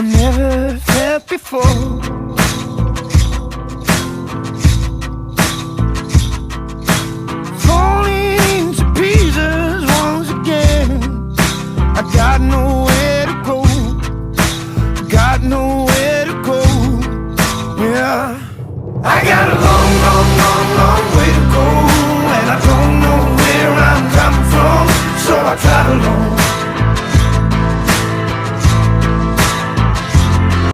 never felt before. Falling into pieces once again. I got nowhere to go, got nowhere to go. Yeah, I got a long, long, long, long way to go, and I don't know where I'm coming from, so I travel on.